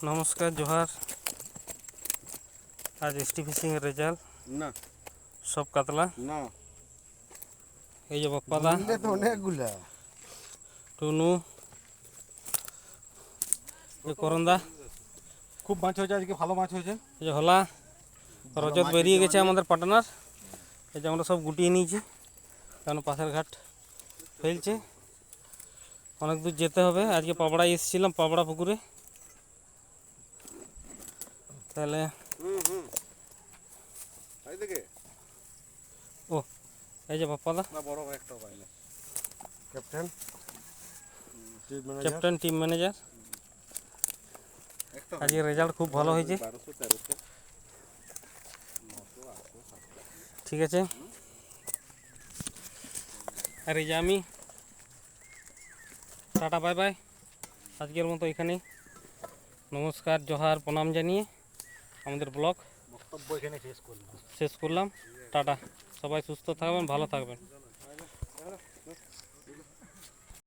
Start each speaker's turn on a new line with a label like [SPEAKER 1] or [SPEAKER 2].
[SPEAKER 1] নমস্কার, জোহার। আজ ST fishing এর রেজাল্ট
[SPEAKER 2] না
[SPEAKER 1] সব কাতলা।
[SPEAKER 2] না
[SPEAKER 1] এই যে বপ্পাদা,
[SPEAKER 2] তো অনেকগুলা
[SPEAKER 1] টুনু, এই করন্দা,
[SPEAKER 2] খুব মাছ হয়েছে আজকে, ভালো মাছ হয়েছে।
[SPEAKER 1] এই যে হলা, রজত
[SPEAKER 2] মাছ
[SPEAKER 1] বেরিয়ে
[SPEAKER 2] হয়েছে
[SPEAKER 1] গেছে আমাদের পার্টনার। এই যে আমরা সব গুটিয়ে নিয়েছি, কারণ পাশের ঘাট ফেলছে, অনেক দূর যেতে হবে। আজকে পাবড়ায় এসেছিলাম, পাবড়া পুকুরে। তাহলে ও এই যে বাপ্পাদা, ক্যাপ্টেন, টিম ম্যানেজার। আজকে রেজাল্ট খুব ভালো হয়েছে। ঠিক আছে, আর এই যে আমি টাটা, বাই বাই। আজকের মতো এখানেই নমস্কার, জোহার, প্রণাম জানিয়ে আমাদের ব্লগ
[SPEAKER 2] বক্তব্য এখানে শেষ করলাম।
[SPEAKER 1] শেষ করলাম। টাটা, সবাই সুস্থ থাকবেন, ভালো থাকবেন।